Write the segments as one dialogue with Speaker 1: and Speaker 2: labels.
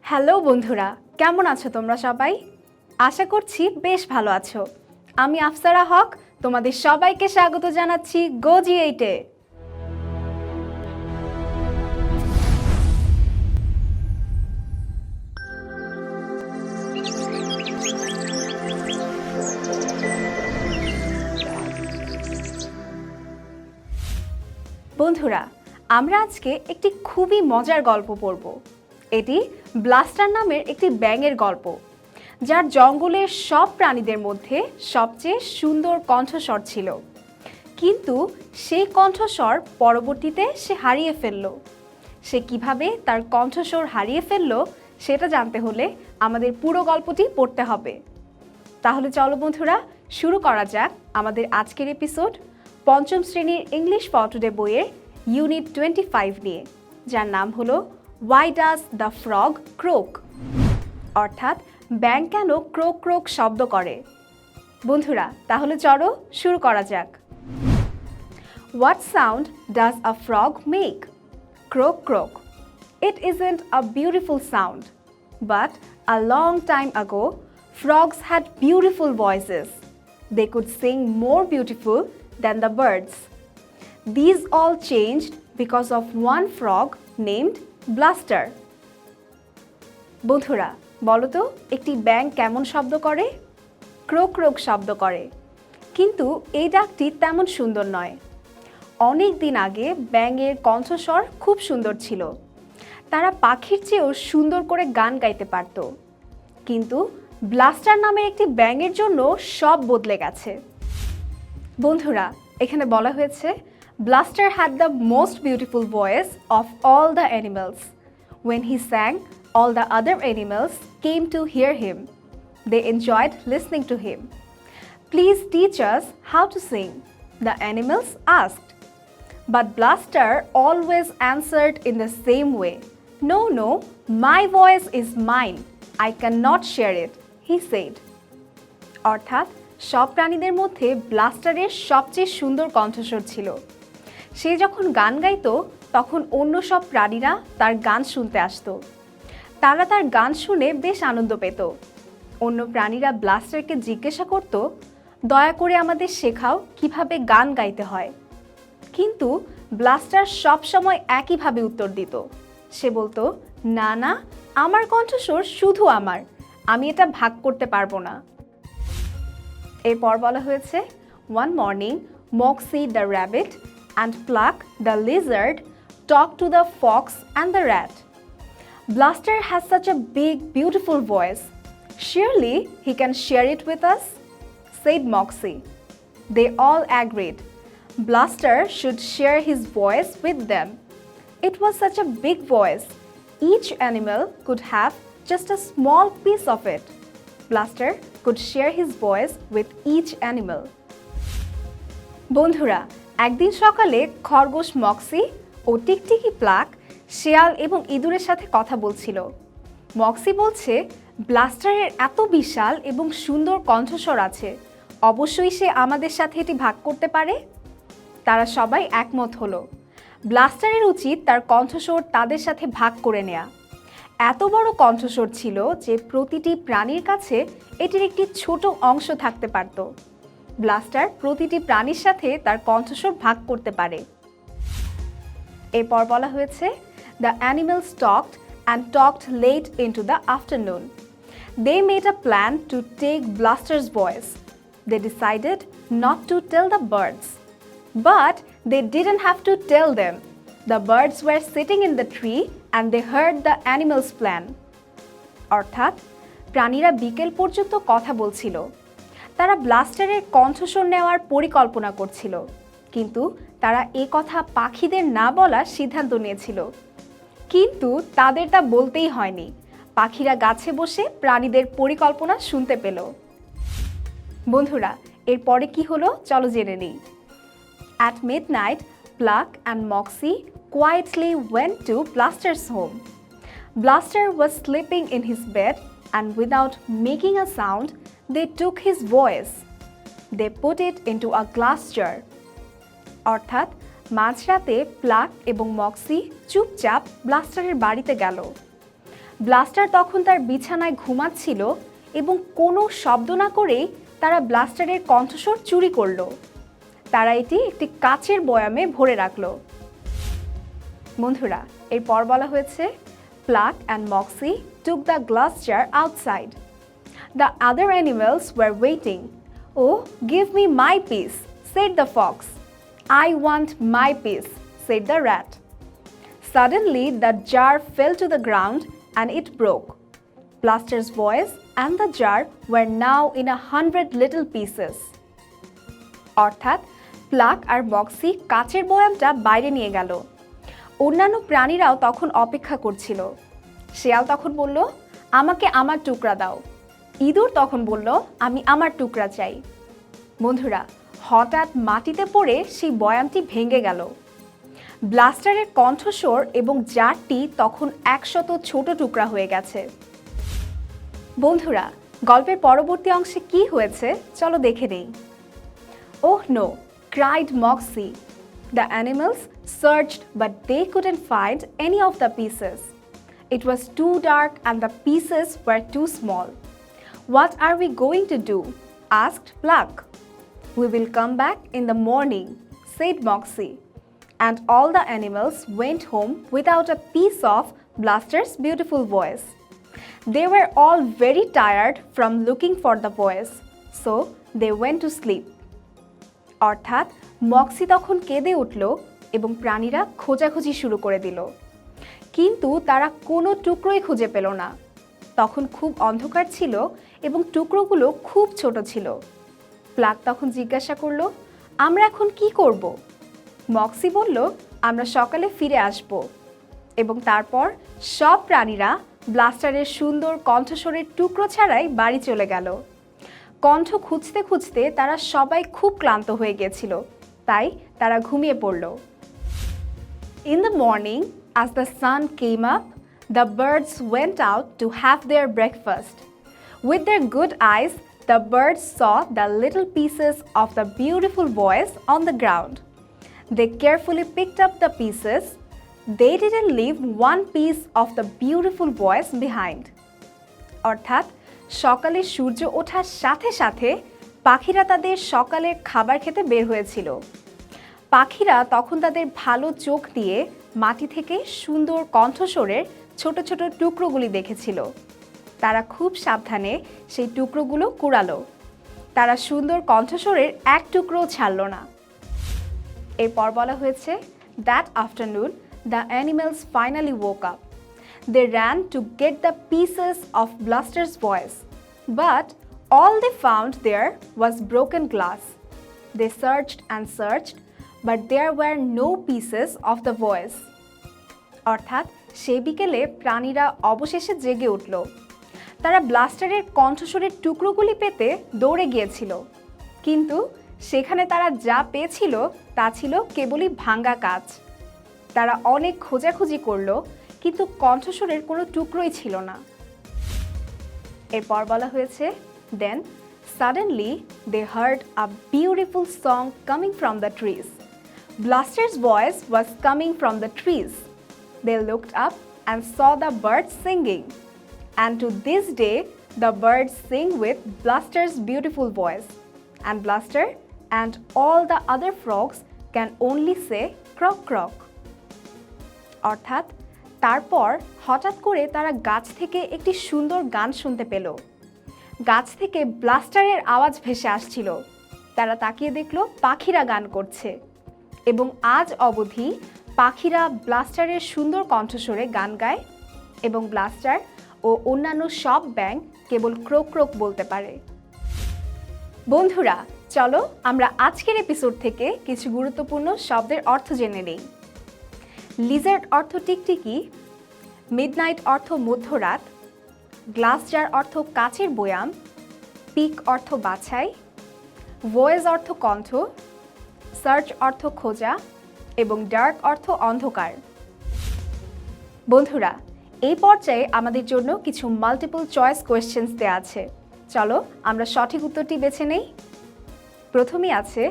Speaker 1: Hello বন্ধুরা, কেমন আছো তোমরা সবাই? আশা করছি বেশ ভালো আছো। আমি আফসারা হক, তোমাদের সবাইকে স্বাগত জানাচ্ছি GoGEE8-এ। বন্ধুরা, আমরা আজকে একটি খুবই মজার গল্প পড়ব। এটি ব্লাস্টার নামের একটি ব্যাঙের গল্প, যার জঙ্গলের সব প্রাণীদের মধ্যে সবচেয়ে সুন্দর কণ্ঠস্বর ছিল। কিন্তু সেই কণ্ঠস্বর পরবর্তীতে সে হারিয়ে ফেলল। সে কিভাবে তার কণ্ঠস্বর হারিয়ে ফেলল সেটা জানতে হলে আমাদের পুরো গল্পটি পড়তে হবে। তাহলে চলো বন্ধুরা, শুরু করা যাক আমাদের আজকের এপিসোড, পঞ্চম শ্রেণীর ইংলিশ ফর টুডে বইয়ের ইউনিট 25 নিয়ে, যার নাম হলো Why does the frog croak? অর্থাৎ ব্যাঙ কেন ক্রোক ক্রোক শব্দ করে। বন্ধুরা, তাহলে চলো শুরু করা যাক। What sound does a frog make? Croak croak. It isn't a beautiful sound, but a long time ago, frogs had beautiful voices. They could sing more beautiful than the birds. These all changed because of one frog named blaster. বন্ধুরা, বলো তো একটি ব্যাঙ কেমন শব্দ করে? ক্রোক ক্রোক শব্দ করে। কিন্তু এই ডাকটি তেমন সুন্দর নয়। অনেক দিন আগে ব্যাঙের কণ্ঠস্বর খুব সুন্দর ছিল। তারা পাখির চেয়েও সুন্দর করে গান গাইতে পারত। কিন্তু ব্লাস্টার নামের একটি ব্যাঙের জন্য সব বদলে গেছে। বন্ধুরা, এখানে বলা হয়েছে Blaster had the most beautiful voice of all the animals. When he sang, all the other animals came to hear him. They enjoyed listening to him. Please teach us how to sing, the animals asked. But Blaster always answered in the same way. No, my voice is mine. I cannot share it, he said. অর্থাৎ সব প্রাণীদের মধ্যে ব্লাস্টারের সবচেয়ে সুন্দর কণ্ঠস্বর ছিল। সে যখন গান গাইতো তখন অন্য সব প্রাণীরা তার গান শুনতে আসতো। তারা তার গান শুনে বেশ আনন্দ পেত। অন্য প্রাণীরা ব্লাস্টারকে জিজ্ঞাসা করত, দয়া করে আমাদের শেখাও কিভাবে গান গাইতে হয়। কিন্তু ব্লাস্টার সব সময় একইভাবে উত্তর দিত। সে বলতো, না, আমার কণ্ঠস্বর শুধু আমার, আমি এটা ভাগ করতে পারবো না। এরপর বলা হয়েছে, One morning, Moxie the rabbit and Pluck the lizard talked to the fox and the rat. Blaster has such a big, beautiful voice. Surely he can share it with us, said Moxie. They all agreed. Blaster should share his voice with them. It was such a big voice. Each animal could have just a small piece of it. Blaster could share his voice with each animal. বন্ধুরা, একদিন সকালে খরগোশ moxie ও টিকটিকি pluck শেয়াল এবং ইঁদুরের সাথে কথা বলছিল। মক্সি বলছে, ব্লাস্টারের এত বিশাল এবং সুন্দর কণ্ঠস্বর আছে, অবশ্যই সে আমাদের সাথে এটি ভাগ করতে পারে। তারা সবাই একমত হলো। ব্লাস্টারের উচিত তার কণ্ঠস্বর তাদের সাথে ভাগ করে নেয়া। এত বড় কণ্ঠস্বর ছিল যে প্রতিটি প্রাণীর কাছে এটির একটি ছোট অংশ থাকতে পারত। ব্লাস্টার প্রতিটি প্রাণীর সাথে তার কণ্ঠস্বর ভাগ করতে পারে। এরপর বলা হয়েছে, The animals talked and talked late into the afternoon. They made a plan to take Blaster's voice. They decided not to tell the birds. But they didn't have to tell them. The birds were sitting in the tree and they heard the animals' plan. অর্থাৎ প্রাণীরা বিকেল পর্যন্ত কথা বলছিল। তারা ব্লাস্টারের কণ্ঠস্বর নেওয়ার পরিকল্পনা করছিল, কিন্তু তারা এ কথা পাখিদের না বলার সিদ্ধান্ত নিয়েছিল। কিন্তু তাদের তা বলতেই হয়নি। পাখিরা গাছে বসে প্রাণীদের পরিকল্পনা শুনতে পেল। বন্ধুরা, এরপরে কি হলো চলো জেনে নিই। At midnight, Pluck and Moxie quietly went to Blaster's home. Blaster was sleeping in his bed and without making a sound, they took his voice. They put it into a glass jar. অর্থাৎ মাঝরাতে pluck এবং moxie চুপচাপ ব্লাস্টারের বাড়িতে গেল। Blaster তখন তার বিছানায় ঘুমাচ্ছিল এবং কোনো শব্দ না করেই তারা ব্লাস্টারের কণ্ঠস্বর চুরি করল। তারা এটি একটি কাচের বয়ামে ভরে রাখল। বন্ধুরা, এরপর বলা হয়েছে Pluck and Moxie took the glass jar outside. The other animals were waiting. Oh, give me my piece, said the fox. I want my piece, said the rat. Suddenly, the jar fell to the ground and it broke. Blaster's voice and the jar were now in 100 little pieces. অর্থাৎ pluck আর moxie কাচের বয়ামটা বাইরে নিয়ে গেল। অন্যান্য প্রাণীরাও তখন অপেক্ষা করছিল। শেয়াল তখন বলল, আমাকে আমার টুকরা দাও। ইঁদুর তখন বলল, আমি আমার টুকরা চাই। বন্ধুরা, হঠাৎ মাটিতে পড়ে সেই বয়ামটি ভেঙে গেল। ব্লাস্টারের কণ্ঠস্বর এবং জারটি তখন 100 ছোট টুকরা হয়ে গেছে। বন্ধুরা, গল্পের পরবর্তী অংশে কি হয়েছে চলো দেখে নেই। Oh no, cried Moxie. The animals searched but they couldn't find any of the pieces. It was too dark and the pieces were too small. What are we going to do? Asked Pluck. We will come back in the morning, said Moxie. And all the animals went home without a piece of Blaster's beautiful voice. They were all very tired from looking for the voice, so they went to sleep. অর্থাৎ moxie তখন কেঁদে উঠল এবং প্রাণীরা খোঁজাখুঁজি শুরু করে দিল, কিন্তু তারা কোনো টুকরোই খুঁজে পেল না। তখন খুব অন্ধকার ছিল এবং টুকরোগুলো খুব ছোট ছিল। প্লাক তখন জিজ্ঞাসা করল, আমরা এখন কি করব? মক্সি বলল, আমরা সকালে ফিরে আসব। এবং তারপর সব প্রাণীরা ব্লাস্টারের সুন্দর কণ্ঠস্বরের টুকরো ছাড়াই বাড়ি চলে গেল। কণ্ঠ খুঁজতে খুঁজতে তারা সবাই খুব ক্লান্ত হয়ে গিয়েছিল, তাই তারা ঘুমিয়ে পড়ল। In the morning, as the sun came up, the birds went out to have their breakfast. With their good eyes, the birds saw the little pieces of the beautiful voice on the ground. They carefully picked up the pieces. They didn't leave one piece of the beautiful voice behind. অর্থাৎ সকালে সূর্য ওঠার সাথে সাথে পাখিরা তাদের সকালের খাবার খেতে বের হয়েছিল। পাখিরা তখন তাদের ভালো চোখ দিয়ে মাটি থেকে সুন্দর কণ্ঠস্বরের ছোট ছোট টুকরোগুলি দেখেছিল। তারা খুব সাবধানে সেই টুকরোগুলো কুড়ালো। তারা সুন্দর কণ্ঠস্বরের এক টুকরোও ছাড়ল না। এরপর বলা হয়েছে, That afternoon, the animals finally woke up. They ran to get the pieces of Blaster's voice, but all they found there was broken glass. They searched and searched, but there were no pieces of the voice. অর্থাৎ সেই বিকেলে প্রাণীরা অবশেষে জেগে উঠল। তারা ব্লাস্টারের কণ্ঠস্বরের টুকরোগুলি পেতে দৌড়ে গিয়েছিল, কিন্তু সেখানে তারা যা পেয়েছিল তা ছিল কেবলই ভাঙা কাচ। তারা অনেক খোঁজাখুঁজি করল, কিন্তু কণ্ঠস্বরের কোনো টুকরোই ছিল না। এরপর বলা হয়েছে, Then suddenly they heard a beautiful song coming from the trees. Blaster's voice was coming from the trees. They looked up and saw the birds singing. And to this day, the birds sing with Blaster's beautiful voice. And Blaster and all the other frogs can only say crock crock. অর্থাৎ তারপর হঠাৎ করে তারা গাছ থেকে একটি সুন্দর গান শুনতে পেল। গাছ থেকে ব্লাস্টারের আওয়াজ ভেসে আসছিল। তারা তাকিয়ে দেখল পাখিরা গান করছে এবং আজ অবধি পাখিরা ব্লাস্টারের সুন্দর কণ্ঠস্বরে গান গায় এবং ব্লাস্টার ও অন্যান্য সব ব্যাঙ কেবল ক্রোক ক্রোক বলতে পারে। বন্ধুরা, চলো আমরা আজকের এপিসোড থেকে কিছু গুরুত্বপূর্ণ শব্দের অর্থ জেনে নেই। লিজার্ড অর্থ টিকটিকি, মিডনাইট অর্থ মধ্যরাত, গ্লাস জার অর্থ কাচের বয়াম, পিক অর্থ বাছাই, ভয়েস অর্থ কণ্ঠ, সার্চ অর্থ খোঁজা এবং ডার্ক অর্থ অন্ধকার। বন্ধুরা, এই পর্যায়ে আমাদের জন্য কিছু মাল্টিপল চয়েস কোয়েশ্চেন্স দেওয়া আছে। চলো আমরা সঠিক উত্তরটি বেছে নেই। প্রথমেই আছে,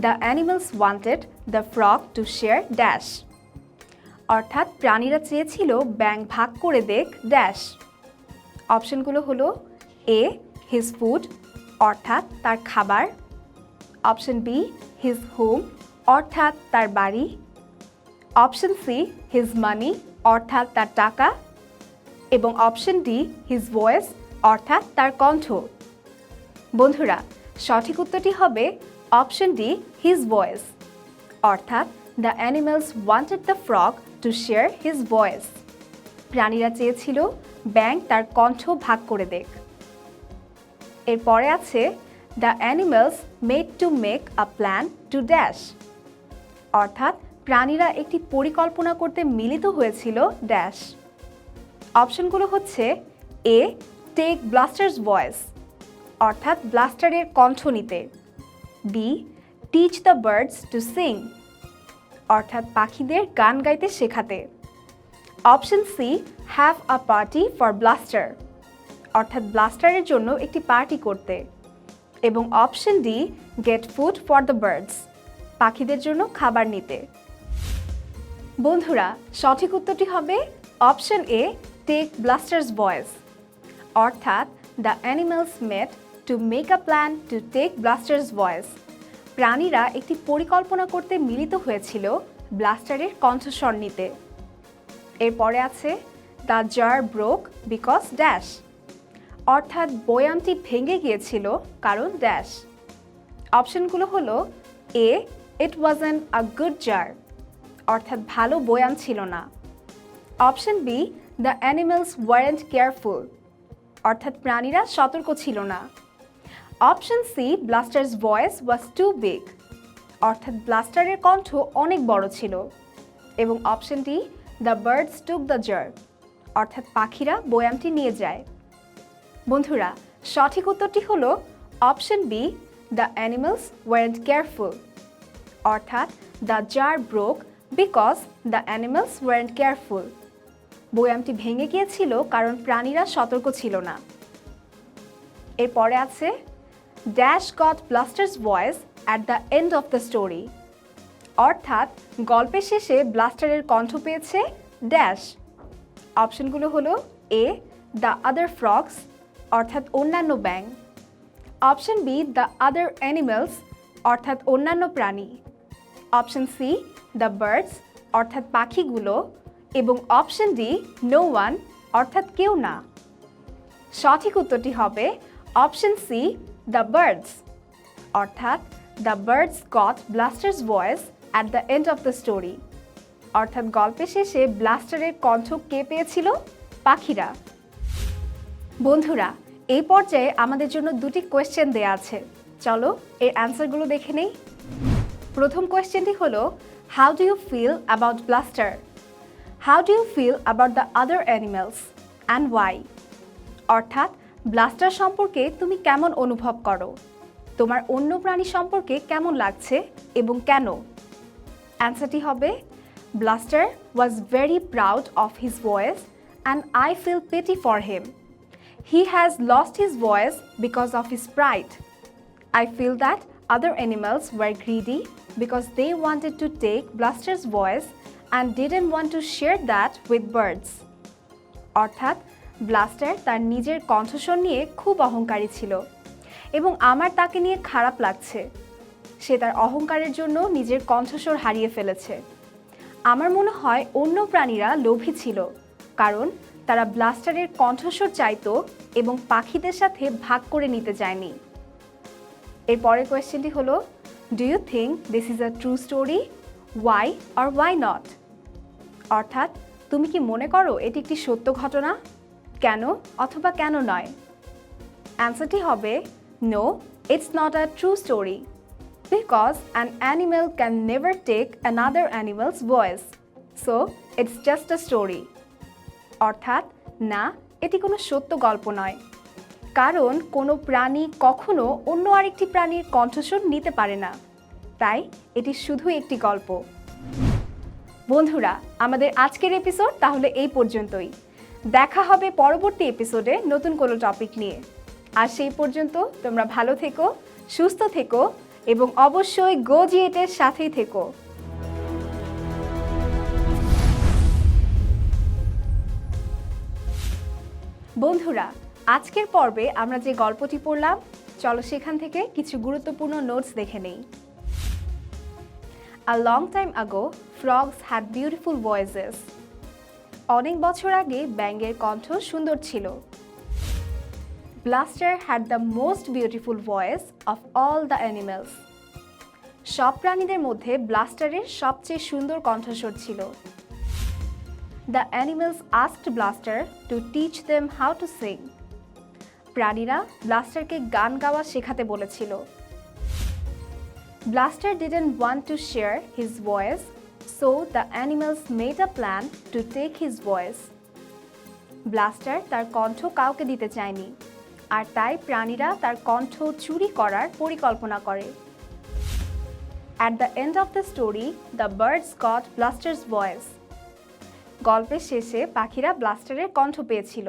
Speaker 1: the animals wanted the frog to share dash. অর্থাৎ প্রাণীরা চেয়েছিল ব্যাঙ ভাগ করে দেখ ড্যাশ। অপশনগুলো হলো এ হিজ ফুড অর্থাৎ তার খাবার, অপশন বি হিজ হোম অর্থাৎ তার বাড়ি, অপশন সি হিজ মানি অর্থাৎ তার টাকা এবং অপশন ডি হিজ ভয়েস অর্থাৎ তার কণ্ঠ। বন্ধুরা, সঠিক উত্তরটি হবে অপশন ডি হিজ ভয়েস, অর্থাৎ the animals wanted the frog to share his voice. প্রাণীরা চেয়েছিল ব্যাঙ তার কণ্ঠ ভাগ করে দেখ। এরপরে আছে the animals made to make a plan to dash, অর্থাৎ প্রাণীরা একটি পরিকল্পনা করতে মিলিত হয়েছিল ড্যাশ। অপশনগুলো হচ্ছে এ টেক ব্লাস্টারস ভয়েস অর্থাৎ ব্লাস্টারের কণ্ঠ নিতে, B teach the birds to sing অর্থাৎ পাখিদের গান গাইতে শেখাতে, option C have a party for Blaster অর্থাৎ ব্লাস্টারের জন্য একটি পার্টি করতে এবং option D get food for the birds পাখিদের জন্য খাবার নিতে। বন্ধুরা, সঠিক উত্তরটি হবে option A take Blaster's voice, অর্থাৎ the animals made to make a plan to take Blaster's voice. প্রাণীরা একটি পরিকল্পনা করতে মিলিত হয়েছিল ব্লাস্টারের কণ্ঠস্বর নিতে। এরপরে আছে the jar broke because dash, অর্থাৎ বয়ামটি ভেঙে গিয়েছিল কারণ ড্যাশ। অপশনগুলো হলো A it wasn't a good jar অর্থাৎ ভালো বয়াম ছিল না, option B the animals weren't careful অর্থাৎ প্রাণীরা সতর্ক ছিল না, option C Blaster's voice was too big অর্থাৎ ব্লাস্টারের কণ্ঠ অনেক বড় ছিল এবং option D the birds took the jar অর্থাৎ পাখিরা বয়ামটি নিয়ে যায়। বন্ধুরা, সঠিক উত্তরটি হলো option B the animals weren't careful অর্থাৎ the jar broke because the animals weren't careful. বয়ামটি ভেঙে গিয়েছিল কারণ প্রাণীরা সতর্ক ছিল না। এরপরে আছে dash got Blaster's voice at the end of the story, অর্থাৎ গল্পের শেষে ব্লাস্টারের কণ্ঠ পেয়েছে ড্যাশ। অপশনগুলো হলো এ দ্য আদার ফ্রগস অর্থাৎ অন্যান্য ব্যাঙ, option B the other animals অর্থাৎ অন্যান্য প্রাণী, অপশন সি দ্য বার্ডস অর্থাৎ পাখিগুলো এবং অপশন ডি নো ওয়ান অর্থাৎ কেউ না। সঠিক উত্তরটি হবে অপশন সি দ্য বার্ডস, অর্থাৎ the birds got Blaster's voice at the end of the story, অর্থাৎ গল্পের শেষে ব্লাস্টারের কণ্ঠ কে পেয়েছিল? পাখিরা। বন্ধুরা, এই পর্যায়ে আমাদের জন্য দুটি কোয়েশ্চেন দেয়া আছে, চলো এর অ্যান্সারগুলো দেখে নেই। প্রথম কোয়েশ্চেনটি হলো how do you feel about Blaster? How do you feel about the other animals and why? অর্থাৎ ব্লাস্টার সম্পর্কে তুমি কেমন অনুভব করো, তোমার অন্য প্রাণী সম্পর্কে কেমন লাগছে এবং কেন? অ্যান্সারটি হবে Blaster was very proud of his voice and I feel pity for him. He has lost his voice because of his pride. I feel that other animals were greedy because they wanted to take Blaster's voice and didn't want to share that with birds. অর্থাৎ blaster তার নিজের কণ্ঠস্বর নিয়ে খুব অহংকারী ছিল এবং আমার তাকে নিয়ে খারাপ লাগছে। সে তার অহংকারের জন্য নিজের কণ্ঠস্বর হারিয়ে ফেলেছে। আমার মনে হয় অন্য প্রাণীরা লোভী ছিল কারণ তারা ব্লাস্টারের কণ্ঠস্বর চাইতো এবং পাখিদের সাথে ভাগ করে নিতে চায়নি। এরপরের কোয়েশ্চেনটি হলো do you think this is a true story? Why or why not? অর্থাৎ তুমি কি মনে করো এটি একটি সত্য ঘটনা? কেন অথবা কেন নয়? অ্যান্সারটি হবে no, it's not a true story because an animal can never take another animal's voice, so it's just a story. অর্থাৎ না, এটি কোনো সত্য গল্প নয়, কারণ কোনো প্রাণী কখনো অন্য আরেকটি প্রাণীর কণ্ঠস্বর নিতে পারে না, তাই এটি শুধু একটি গল্প। বন্ধুরা, আমাদের আজকের এপিসোড তাহলে এই পর্যন্তই। দেখা হবে পরবর্তী এপিসোডে নতুন কোনো টপিক নিয়ে। আর সেই পর্যন্ত তোমরা ভালো থেকো, সুস্থ থেকো এবং অবশ্যই GoGEE8 এর সাথেই থেকো। বন্ধুরা, আজকের পর্বে আমরা যে গল্পটি পড়লাম, চলো সেখান থেকে কিছু গুরুত্বপূর্ণ নোটস দেখে নেই। A long time ago, frogs had beautiful voices. অনেক বছর আগে ব্যাঙের কণ্ঠ সুন্দর ছিল। Blaster had the most beautiful voice of all the animals. সব প্রাণীদের মধ্যে ব্লাস্টারের সবচেয়ে সুন্দর কণ্ঠস্বর ছিল। The animals asked Blaster to teach them how to sing. প্রাণীরা ব্লাস্টারকে গান গাওয়া শেখাতে বলেছিল। Blaster didn't want to share his voice, so the animals made a plan to take his voice. Blaster তার কণ্ঠ কাউকে দিতে চায়নি, আর তাই প্রাণীরা তার কণ্ঠ চুরি করার পরিকল্পনা করে। At the end of the story, the birds got Blaster's voice. গল্পের শেষে পাখিরা ব্লাস্টারের কণ্ঠ পেয়েছিল।